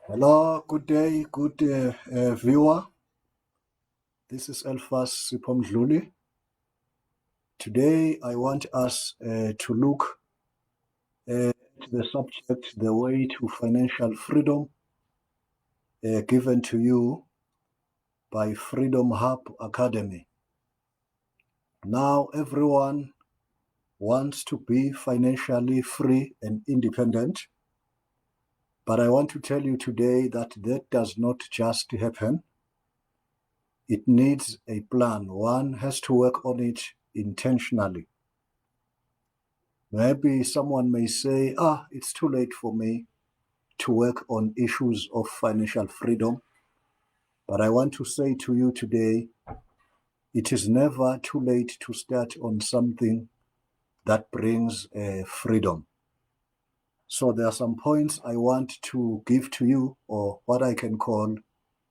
Hello, good day, good viewer. This is Elfas Sipomdluli. Today, I want us to look at the subject, the way to financial freedom, given to you by Freedom Hub Academy. Now, everyone wants to be financially free and independent, but I want to tell you today that that does not just happen. It needs a plan. One has to work on it intentionally. Maybe someone may say, it's too late for me to work on issues of financial freedom. But I want to say to you today, it is never too late to start on something that brings freedom. So there are some points I want to give to you, or what I can call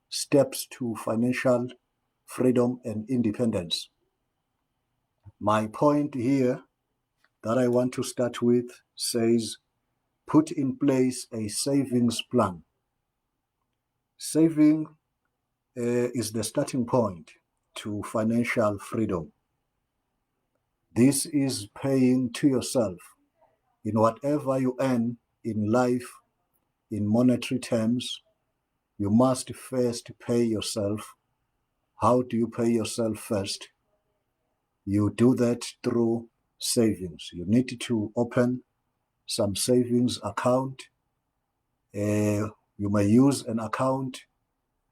steps to financial freedom and independence. My point here that I want to start with says, put in place a savings plan. Saving is the starting point to financial freedom. This is paying to yourself in whatever you earn in life, in monetary terms. You must first pay yourself. How do you pay yourself first? You do that through savings. You need to open some savings account. You may use an account,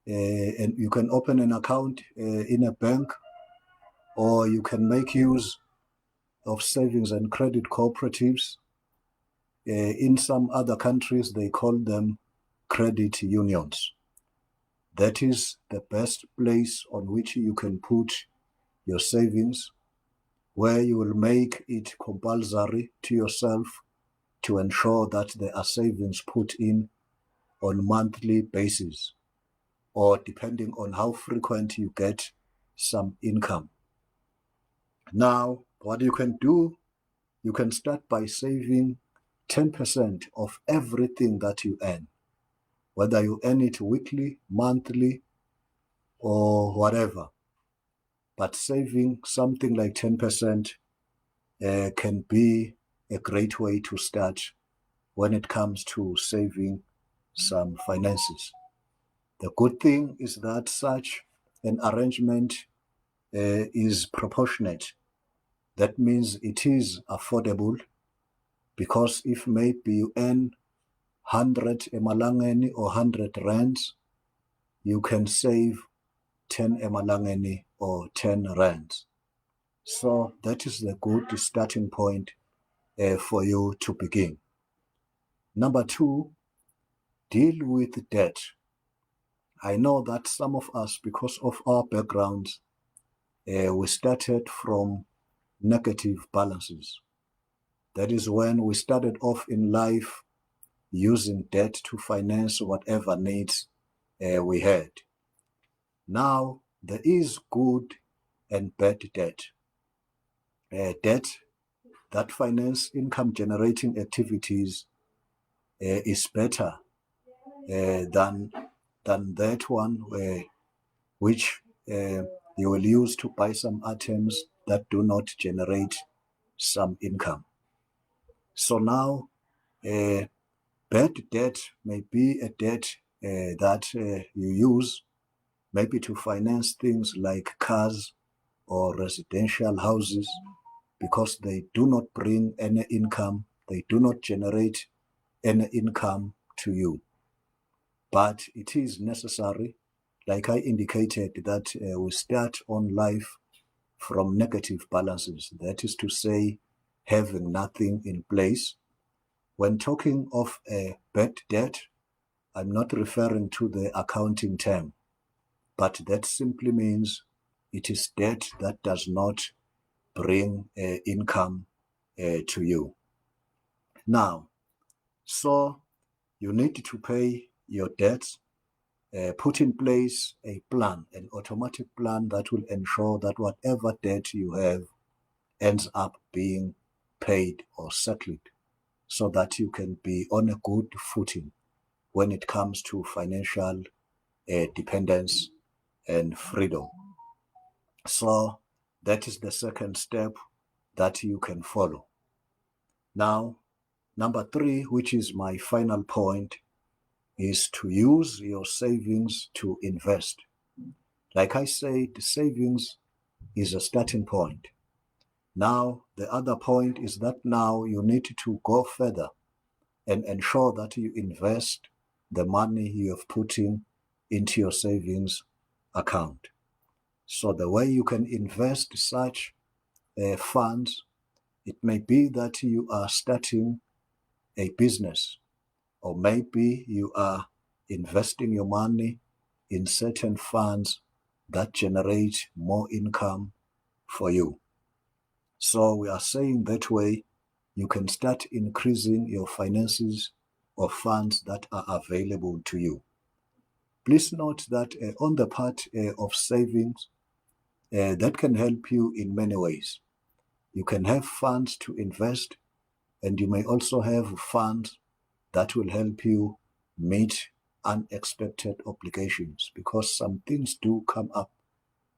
and you can open an account in a bank, or you can make use of savings and credit cooperatives. In some other countries, they call them credit unions. That is the best place on which you can put your savings, where you will make it compulsory to yourself to ensure that there are savings put in on monthly basis, or depending on how frequent you get some income. Now, what you can do, you can start by saving 10% of everything that you earn, whether you earn it weekly, monthly, or whatever. But saving something like 10% can be a great way to start when it comes to saving some finances. The good thing is that such an arrangement is proportionate. That means it is affordable, because if maybe you earn 100 emalangeni or 100 rands, you can save 10 emalangeni or 10 rands. So that is the good starting point for you to begin. Number two, deal with debt. I know that some of us, because of our backgrounds, we started from negative balances. That is when we started off in life using debt to finance whatever needs we had. Now, there is good and bad debt. Debt that finance income generating activities is better than that one which you will use to buy some items that do not generate some income. So now, bad debt may be a debt that you use maybe to finance things like cars or residential houses, because they do not bring any income, they do not generate any income to you. But it is necessary, like I indicated, that we start on life from negative balances. That is to say, having nothing in place. When talking of a bad debt, I'm not referring to the accounting term, but that simply means it is debt that does not bring income to you. Now, so you need to pay your debts, put in place a plan, an automatic plan that will ensure that whatever debt you have ends up being paid or settled, so that you can be on a good footing when it comes to financial dependence and freedom. So that is the second step that you can follow. Now, number 3, which is my final point, is to use your savings to invest. Like I said, savings is a starting point. Now, the other point is that now you need to go further and ensure that you invest the money you have put into your savings account. So the way you can invest such funds, it may be that you are starting a business, or maybe you are investing your money in certain funds that generate more income for you. So we are saying that way you can start increasing your finances or funds that are available to you. Please note that on the part of savings, that can help you in many ways. You can have funds to invest, and you may also have funds that will help you meet unexpected obligations, because some things do come up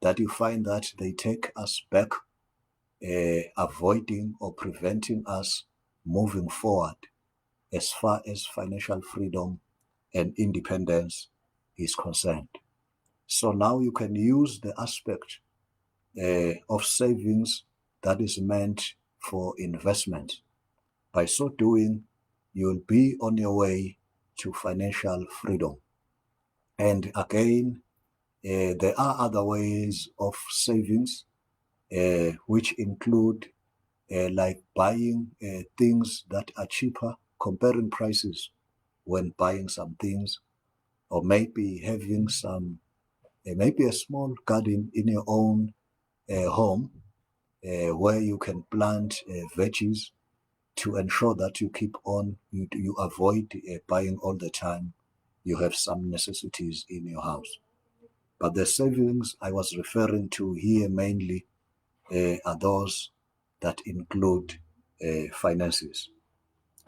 that you find that they take us back, avoiding or preventing us moving forward as far as financial freedom and independence is concerned. So now you can use the aspect of savings that is meant for investment. By so doing, you'll be on your way to financial freedom. And again, there are other ways of savings, which include like buying things that are cheaper, comparing prices when buying some things, or maybe having some, maybe a small garden in your own home where you can plant veggies to ensure that you keep on, you avoid buying all the time. You have some necessities in your house. But the savings I was referring to here mainly are those that include finances.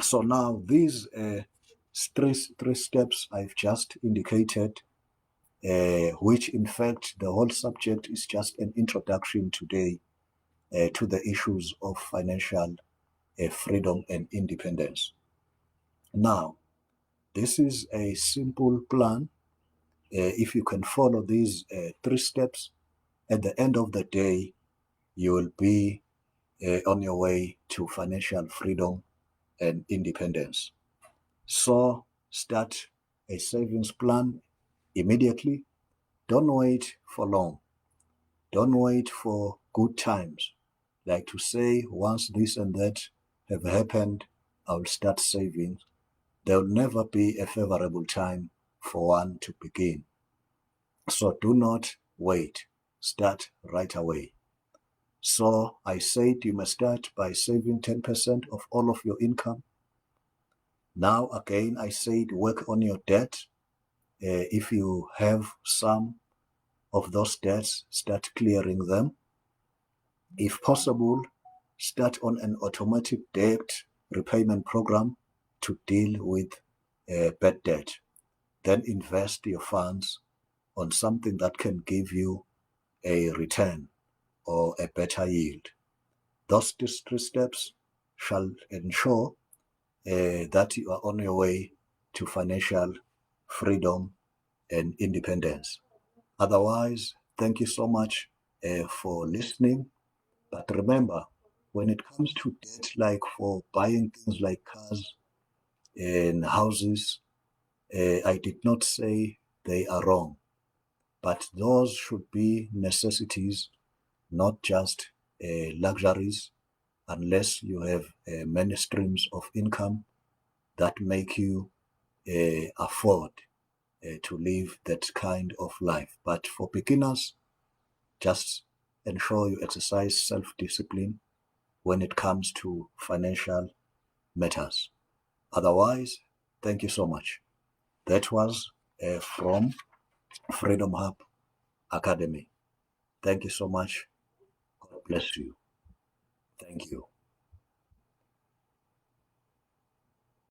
So now these three steps I've just indicated, which in fact the whole subject is just an introduction today to the issues of financial freedom and independence. Now, this is a simple plan. If you can follow these 3 steps, at the end of the day, you will be on your way to financial freedom and independence. So start a savings plan immediately. Don't wait for long. Don't wait for good times. Like to say, once this and that have happened, I'll start saving. There will never be a favorable time for one to begin. So do not wait. Start right away. So I said you must start by saving 10% of all of your income. Now again, I said work on your debt. If you have some of those debts, start clearing them. If possible, start on an automatic debt repayment program to deal with bad debt. Then invest your funds on something that can give you a return or a better yield. Those 3 steps shall ensure that you are on your way to financial freedom and independence. Otherwise, thank you so much for listening. But remember, when it comes to debt, like for buying things like cars and houses, I did not say they are wrong, but those should be necessities, not just luxuries, unless you have many streams of income that make you afford to live that kind of life. But for beginners, just ensure you exercise self-discipline when it comes to financial matters. Otherwise, thank you so much. That was from Freedom Hub Academy. Thank you so much. God bless you. Thank you.